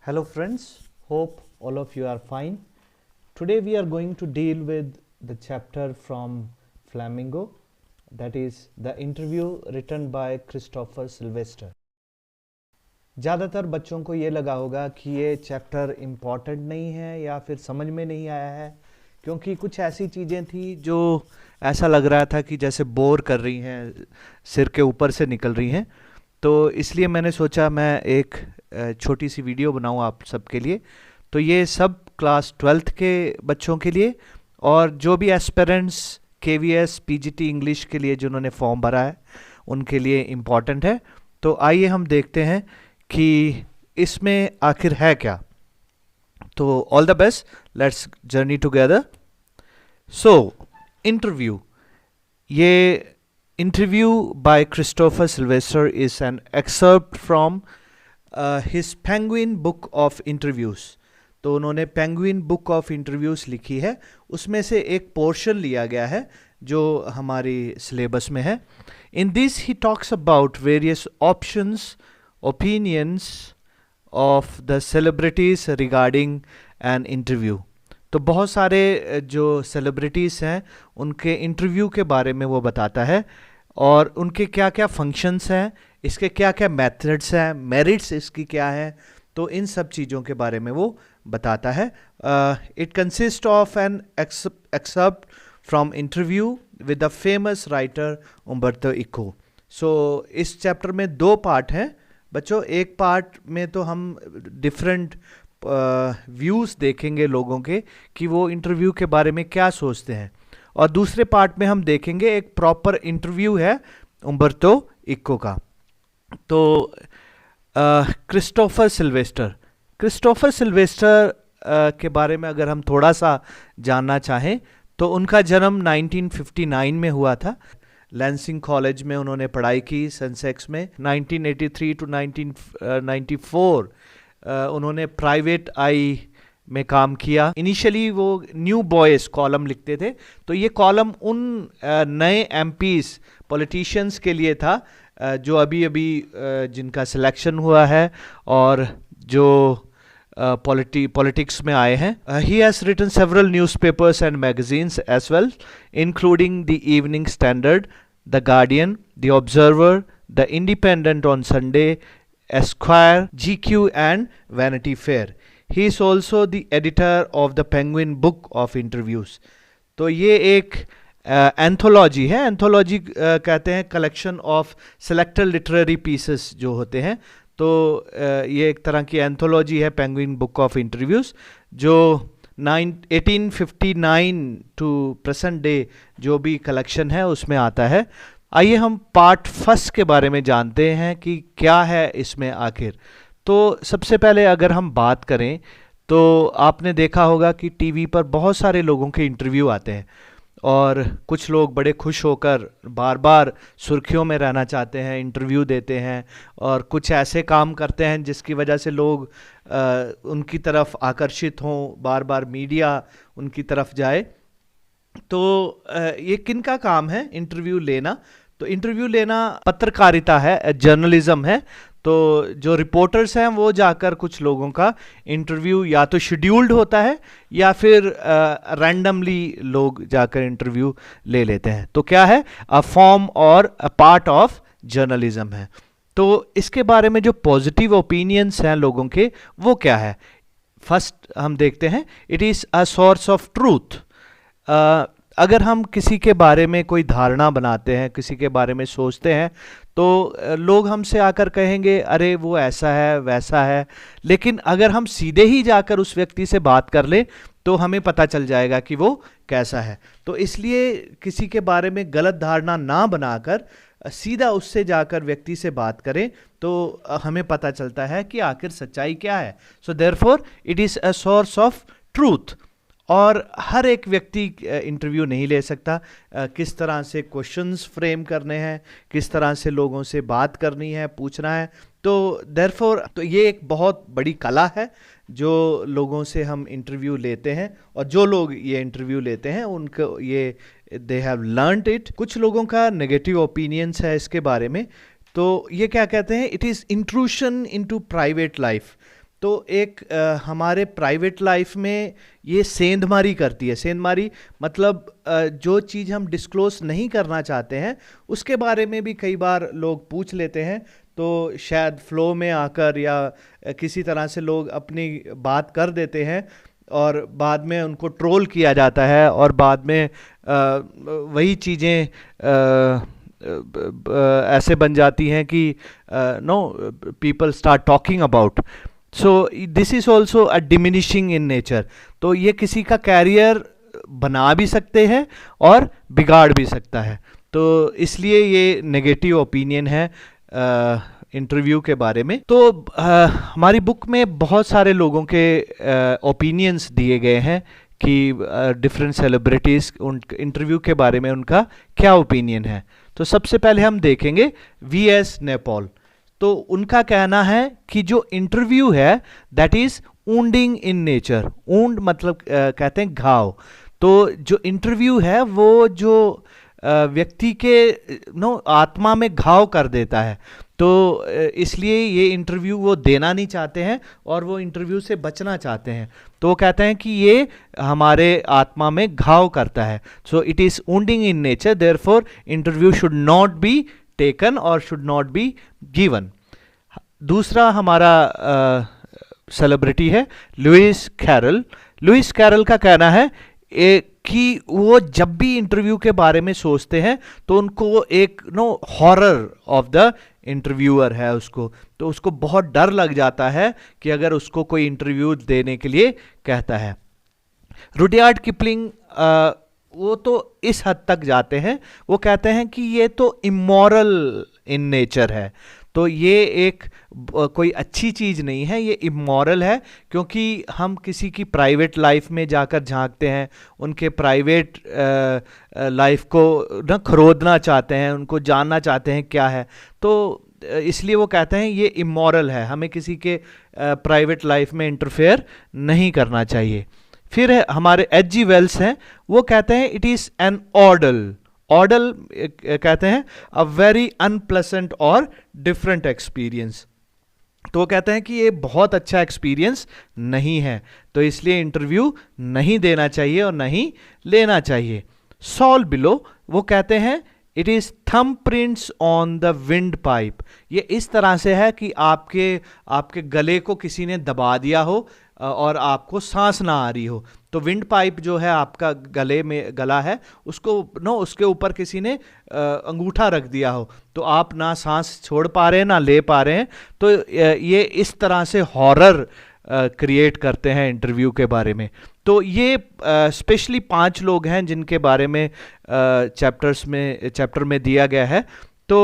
Hello friends, hope all of you are fine. Today we are going to deal with the chapter from Flamingo, that is the interview written by Christopher Sylvester. ज़्यादातर बच्चों को ये लगा होगा कि ये chapter important नहीं है या फिर समझ में नहीं आया है, क्योंकि कुछ ऐसी चीज़ें थी जो ऐसा लग रहा था कि जैसे बोर कर रही हैं, सिर के ऊपर से निकल रही हैं। तो इसलिए मैंने सोचा मैं एक छोटी सी वीडियो बनाऊं आप सबके लिए। तो ये सब क्लास 12th के बच्चों के लिए और जो भी एस्पिरेंट्स KVS PGT इंग्लिश के लिए जिन्होंने फॉर्म भरा है उनके लिए इम्पॉर्टेंट है। तो आइए हम देखते हैं कि इसमें आखिर है क्या। तो all the best, let's journey together. So interview, ये interview by Christopher Sylvester is an excerpt from his Penguin Book of Interviews। तो उन्होंने Penguin Book of Interviews लिखी है, उसमें से एक पोर्शन लिया गया है जो हमारी सिलेबस में है। In this he talks about various options, opinions of the celebrities regarding an interview। तो बहुत सारे जो सेलिब्रिटीज़ हैं उनके इंटरव्यू के बारे में वो बताता है और उनके क्या क्या फंक्शंस हैं, इसके क्या क्या मेथड्स हैं, मेरिट्स इसकी क्या हैं। तो इन सब चीज़ों के बारे में वो बताता है। It consist of an excerpt from interview with the famous writer Umberto Eco. So इस चैप्टर में दो पार्ट हैं बच्चों। एक पार्ट में तो हम डिफरेंट व्यूज़ देखेंगे लोगों के कि वो इंटरव्यू के बारे में क्या सोचते हैं, और दूसरे पार्ट में हम देखेंगे एक प्रॉपर इंटरव्यू है उम्बर्तो इको का। तो क्रिस्टोफर सिल्वेस्टर के बारे में अगर हम थोड़ा सा जानना चाहें तो उनका जन्म 1959 में हुआ था। लैंसिंग कॉलेज में उन्होंने पढ़ाई की, सनसेक्स में। 1983 टू 1994 उन्होंने प्राइवेट आई में काम किया। इनिशियली वो न्यू बॉयज़ कॉलम लिखते थे, तो ये कॉलम उन नए MPs पॉलिटिशियंस के लिए था जो अभी अभी जिनका सिलेक्शन हुआ है और जो पॉलिटिक्स में आए हैं। He has written several newspapers and magazines as well, including the Evening Standard, the Guardian, the Observer, the Independent on Sunday, Esquire, GQ and Vanity Fair. He is also the editor of the Penguin Book of Interviews. तो ये एक anthology है। Anthology कहते हैं collection of selected literary pieces जो होते हैं। तो ये एक तरह की एंथोलॉजी है पेंगुइन बुक ऑफ इंटरव्यूज़, जो 1859 टू प्रेजेंट डे जो भी कलेक्शन है उसमें आता है। आइए हम पार्ट फर्स्ट के बारे में जानते हैं कि क्या है इसमें आखिर। तो सबसे पहले अगर हम बात करें तो आपने देखा होगा कि टीवी पर बहुत सारे लोगों के इंटरव्यू आते हैं और कुछ लोग बड़े खुश होकर बार बार सुर्खियों में रहना चाहते हैं, इंटरव्यू देते हैं, और कुछ ऐसे काम करते हैं जिसकी वजह से लोग उनकी तरफ आकर्षित हों, बार बार मीडिया उनकी तरफ जाए। तो ये किन का काम है इंटरव्यू लेना? तो इंटरव्यू लेना पत्रकारिता है, जर्नलिज्म है। तो जो रिपोर्टर्स हैं वो जाकर कुछ लोगों का इंटरव्यू या तो शेड्यूल्ड होता है या फिर रैंडमली लोग जाकर इंटरव्यू ले लेते हैं। तो क्या है? अ फॉर्म और अ पार्ट ऑफ जर्नलिज्म है। तो इसके बारे में जो पॉजिटिव ओपिनियंस हैं लोगों के वो क्या है? फर्स्ट हम देखते हैं, it is a source of truth. अगर हम किसी के बारे में कोई धारणा बनाते हैं, किसी के बारे में सोचते हैं, तो लोग हमसे आकर कहेंगे अरे वो ऐसा है वैसा है, लेकिन अगर हम सीधे ही जाकर उस व्यक्ति से बात कर लें तो हमें पता चल जाएगा कि वो कैसा है। तो इसलिए किसी के बारे में गलत धारणा ना बनाकर सीधा उससे जाकर व्यक्ति से बात करें तो हमें पता चलता है कि आखिर सच्चाई क्या है। So therefore it is a source of truth. और हर एक व्यक्ति इंटरव्यू नहीं ले सकता। किस तरह से क्वेश्चंस फ्रेम करने हैं, किस तरह से लोगों से बात करनी है, पूछना है। तो देयरफॉर तो ये एक बहुत बड़ी कला है जो लोगों से हम इंटरव्यू लेते हैं, और जो लोग ये इंटरव्यू लेते हैं उनको ये दे हैव लर्नड इट। कुछ लोगों का नेगेटिव ओपिनियंस है इसके बारे में। तो ये क्या कहते हैं? It is intrusion into private life. तो एक हमारे प्राइवेट लाइफ में ये सेंधमारी करती है। सेंधमारी मतलब जो चीज़ हम डिस्क्लोज नहीं करना चाहते हैं उसके बारे में भी कई बार लोग पूछ लेते हैं, तो शायद फ्लो में आकर या किसी तरह से लोग अपनी बात कर देते हैं और बाद में उनको ट्रोल किया जाता है और बाद में वही चीज़ें ऐसे बन जाती हैं कि know people start talking about. So this is also a diminishing in nature. तो ये किसी का कैरियर बना भी सकते हैं और बिगाड़ भी सकता है। तो इसलिए ये नेगेटिव ओपिनियन है इंटरव्यू के बारे में। तो हमारी बुक में बहुत सारे लोगों के ओपिनियंस दिए गए हैं कि डिफरेंट सेलिब्रिटीज़ उन इंटरव्यू के बारे में उनका क्या ओपिनियन है। तो सबसे पहले हम देखेंगे वी.एस. नेपॉल। तो उनका कहना है कि जो इंटरव्यू है that is wounding in nature. Wound मतलब कहते हैं घाव। तो जो इंटरव्यू है वो जो व्यक्ति के आत्मा में घाव कर देता है। तो इसलिए ये इंटरव्यू वो देना नहीं चाहते हैं और वो इंटरव्यू से बचना चाहते हैं। तो वो कहते हैं कि ये हमारे आत्मा में घाव करता है। So it is wounding in nature, therefore interview should not be taken और शुड नॉट बी गिवन। दूसरा हमारा सेलिब्रिटी है लुइस कैरल। लुइस कैरल का कहना है कि वो जब भी इंटरव्यू के बारे में सोचते हैं तो उनको एक हॉरर ऑफ द इंटरव्यूअर है उसको, तो उसको बहुत डर लग जाता है कि अगर उसको कोई इंटरव्यू देने के लिए कहता है। रुडयार्ड किपलिंग वो तो इस हद तक जाते हैं, वो कहते हैं कि ये तो इमोरल इन नेचर है। तो ये एक कोई अच्छी चीज़ नहीं है, ये इमोरल है, क्योंकि हम किसी की प्राइवेट लाइफ में जाकर झांकते हैं, उनके प्राइवेट लाइफ को ना खरोदना चाहते हैं, उनको जानना चाहते हैं क्या है। तो इसलिए वो कहते हैं ये इमोरल है, हमें किसी के प्राइवेट लाइफ में इंटरफेयर नहीं करना चाहिए। फिर हमारे H.G. वेल्स हैं, वो कहते हैं इट इज़ एन ऑर्डल। ऑर्डल कहते हैं अ वेरी अनप्लेजेंट और डिफरेंट एक्सपीरियंस। तो वो कहते हैं कि ये बहुत अच्छा एक्सपीरियंस नहीं है, तो इसलिए इंटरव्यू नहीं देना चाहिए और नहीं लेना चाहिए। सॉल बिलो वो कहते हैं it is thumb prints on the wind pipe. ये इस तरह से है कि आपके गले को किसी ने दबा दिया हो और आपको सांस ना आ रही हो। तो विंड पाइप जो है आपका गले में गला है, उसको उसके ऊपर किसी ने अंगूठा रख दिया हो, तो आप ना सांस छोड़ पा रहे हैं ना ले पा रहे हैं। तो ये इस तरह से हॉरर क्रिएट करते हैं इंटरव्यू के बारे में। तो ये स्पेशली 5 लोग हैं जिनके बारे में चैप्टर में दिया गया है। तो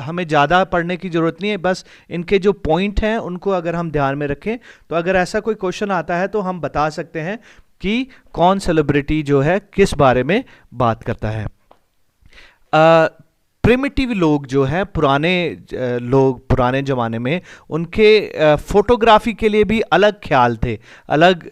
हमें ज़्यादा पढ़ने की ज़रूरत नहीं है, बस इनके जो पॉइंट हैं उनको अगर हम ध्यान में रखें तो अगर ऐसा कोई क्वेश्चन आता है तो हम बता सकते हैं कि कौन सेलिब्रिटी जो है किस बारे में बात करता है। प्रिमिटिव लोग जो हैं, पुराने ज़माने में उनके फोटोग्राफी के लिए भी अलग ख्याल थे, अलग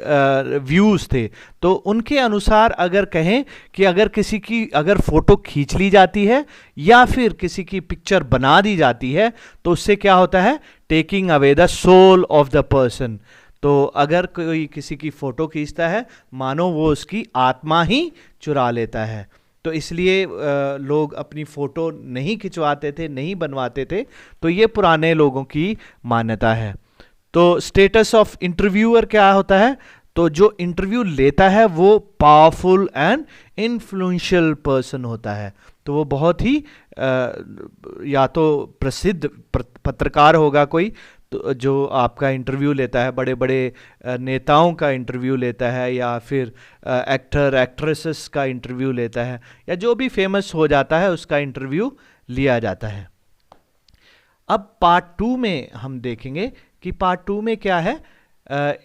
व्यूज़ थे। तो उनके अनुसार अगर कहें कि अगर किसी की अगर फ़ोटो खींच ली जाती है या फिर किसी की पिक्चर बना दी जाती है तो उससे क्या होता है, taking away the soul of the person. तो अगर कोई किसी की फ़ोटो खींचता है मानो वो उसकी आत्मा ही चुरा लेता है। तो इसलिए लोग अपनी फ़ोटो नहीं खिंचवाते थे, नहीं बनवाते थे। तो ये पुराने लोगों की मान्यता है। तो स्टेटस ऑफ इंटरव्यूअर क्या होता है, तो जो इंटरव्यू लेता है वो पावरफुल एंड इन्फ्लुएंशियल पर्सन होता है। तो वो बहुत ही या तो प्रसिद्ध पत्रकार होगा कोई, तो जो आपका इंटरव्यू लेता है, बड़े बड़े नेताओं का इंटरव्यू लेता है, या फिर एक्टर एक्ट्रेसेस का इंटरव्यू लेता है, या जो भी फेमस हो जाता है उसका इंटरव्यू लिया जाता है। अब पार्ट 2 में हम देखेंगे कि पार्ट 2 में क्या है।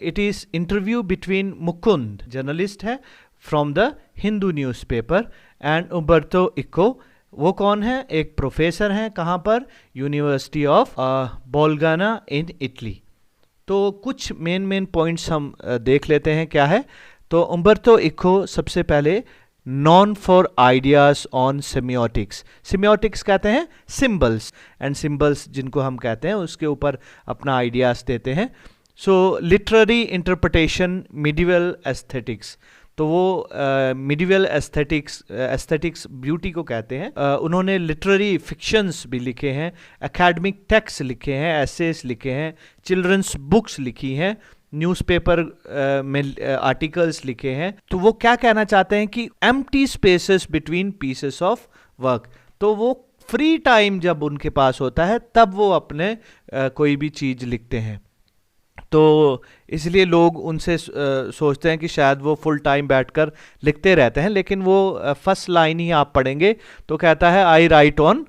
It is interview between Mukund, journalist है from the Hindu newspaper, and Umberto Eco. वो कौन है, एक प्रोफेसर हैं, कहाँ पर, university of Bologna in Italy. तो कुछ मेन पॉइंट्स हम देख लेते हैं क्या है। तो उम्बर्तो इको सबसे पहले known for ideas on semiotics. Semiotics कहते हैं symbols, and symbols जिनको हम कहते हैं उसके ऊपर अपना ideas देते हैं. So literary interpretation, medieval aesthetics. तो वो मिडिवल एस्थेटिक्स ब्यूटी को कहते हैं. उन्होंने लिटरेरी फिक्शंस भी लिखे हैं, एकेडमिक टेक्स्ट लिखे हैं, एसेस लिखे हैं, चिल्ड्रंस बुक्स लिखी हैं, न्यूज़पेपर में आर्टिकल्स लिखे हैं. तो वो क्या कहना चाहते हैं कि empty spaces between pieces of work. तो वो फ्री टाइम जब उनके पास होता है तब वो अपने कोई भी चीज़ लिखते हैं. तो इसलिए लोग उनसे सोचते हैं कि शायद वो फुल टाइम बैठकर लिखते रहते हैं, लेकिन वो फर्स्ट लाइन ही आप पढ़ेंगे तो कहता है I write on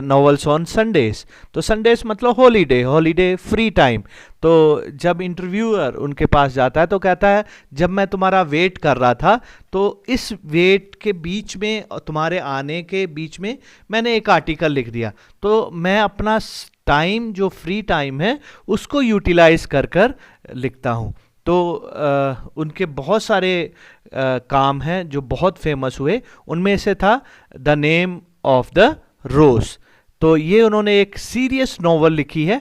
novels on Sundays. तो संडेज मतलब हॉलीडे फ्री टाइम. तो जब इंटरव्यूअर उनके पास जाता है तो कहता है जब मैं तुम्हारा वेट कर रहा था तो इस वेट के बीच में, तुम्हारे आने के बीच में मैंने एक आर्टिकल लिख दिया. तो मैं अपना टाइम जो फ्री टाइम है उसको यूटिलाइज कर लिखता हूँ. तो उनके बहुत सारे काम हैं जो बहुत फेमस हुए. उनमें से था द नेम ऑफ द रोज. तो ये उन्होंने एक सीरियस नॉवल लिखी है,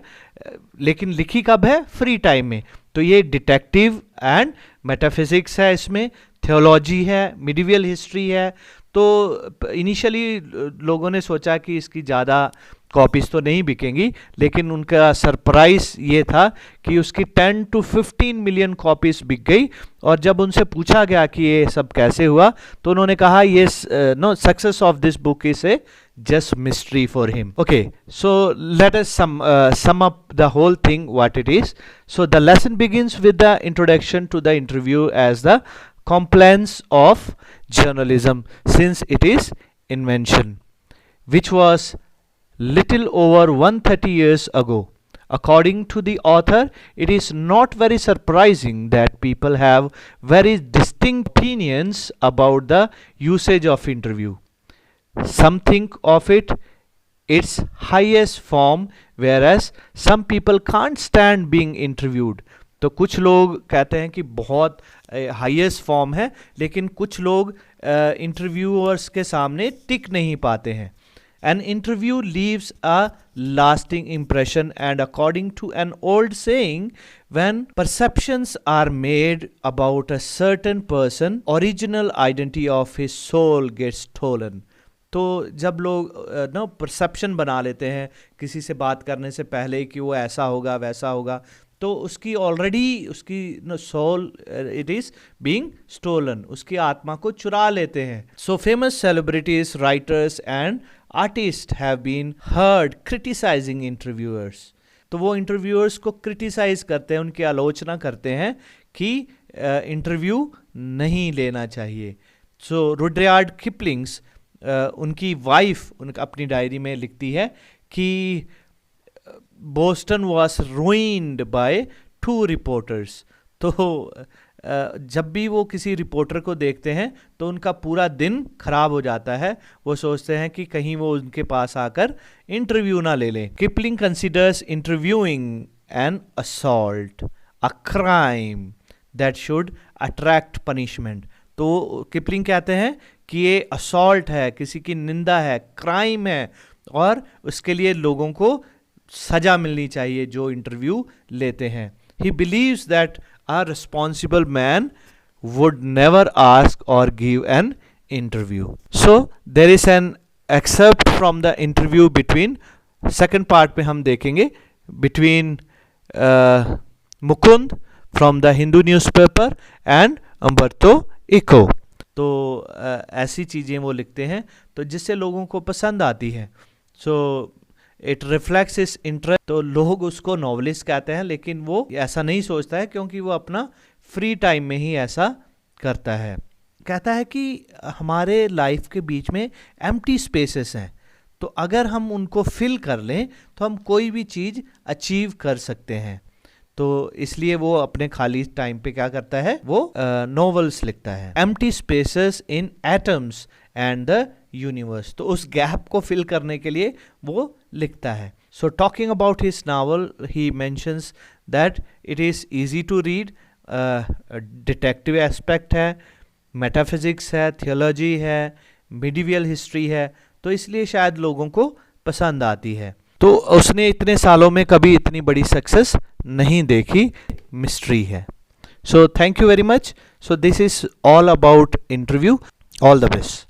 लेकिन लिखी कब है? फ्री टाइम में. तो ये डिटेक्टिव एंड मेटाफिजिक्स है, इसमें थियोलॉजी है, मिडिवल हिस्ट्री है. तो इनिशियली लोगों ने सोचा कि इसकी ज़्यादा कॉपीज़ तो नहीं बिकेंगी, लेकिन उनका सरप्राइज ये था कि उसकी 10 to 15 मिलियन कॉपीज़ बिक गई. और जब उनसे पूछा गया कि ये सब कैसे हुआ तो उन्होंने कहा ये no success of this book is a just mystery for him. Okay, so let us sum up the whole thing what it is. So the lesson begins with the introduction to the interview as the complaints of journalism since it is invention, which was little over 130 years ago. According to the author, it is not very surprising that people have very distinct opinions about the usage of interview. Some think of it its highest form, whereas some people can't stand being interviewed. तो कुछ लोग कहते हैं कि बहुत highest form है, लेकिन कुछ लोग इंटरव्यूअर्स के सामने टिक नहीं पाते हैं. An interview leaves a lasting impression, and according to an old saying, when perceptions are made about a certain person, original identity of his soul gets stolen. तो जब लोग ना परसेप्शन बना लेते हैं किसी से बात करने से पहले कि वो ऐसा होगा वैसा होगा, तो उसकी ऑलरेडी उसकी soul it is being stolen, उसकी आत्मा को चुरा लेते हैं. So famous celebrities, writers and artist have been heard criticising interviewers. तो वो इंटरव्यूअर्स को क्रिटिसाइज करते हैं, उनकी आलोचना करते हैं कि इंटरव्यू नहीं लेना चाहिए. सो रुडयार्ड किपलिंग्स, उनकी वाइफ उनका अपनी डायरी में लिखती है कि Boston was ruined by 2 reporters. तो जब भी वो किसी रिपोर्टर को देखते हैं तो उनका पूरा दिन खराब हो जाता है. वो सोचते हैं कि कहीं वो उनके पास आकर इंटरव्यू ना ले लें. Kipling considers interviewing N assault, a crime that should attract punishment. तो किपलिंग कहते हैं कि ये असॉल्ट है, किसी की निंदा है, क्राइम है, और उसके लिए लोगों को सजा मिलनी चाहिए जो इंटरव्यू लेते हैं. He believes that a responsible man would never ask और give an interview. So there is an excerpt from the interview between, second part में हम देखेंगे, between Mukund from the Hindu newspaper and Umberto Eco. तो ऐसी चीज़ें वो लिखते हैं तो जिससे लोगों को पसंद आती हैं. सो इट रिफ्लेक्ट्स इस इंटरेस्ट. तो लोग उसको नॉवलिस्ट कहते हैं, लेकिन वो ऐसा नहीं सोचता है क्योंकि वो अपना फ्री टाइम में ही ऐसा करता है. कहता है कि हमारे लाइफ के बीच में एम्प्टी स्पेसेस हैं, तो अगर हम उनको फिल कर लें तो हम कोई भी चीज़ अचीव कर सकते हैं. तो इसलिए वो अपने खाली टाइम पे क्या करता है, वो नॉवेल्स लिखता है. Empty spaces in atoms and the universe. तो उस गैप को फिल करने के लिए वो लिखता है. So talking about his novel, he mentions that it is easy to read, detective aspect है, मेटाफिजिक्स है, थियोलॉजी है, मिडिवियल हिस्ट्री है, तो इसलिए शायद लोगों को पसंद आती है। तो उसने इतने सालों में कभी इतनी बड़ी सक्सेस नहीं देखी, मिस्ट्री है। So thank you very much. So this is all about interview. All the best.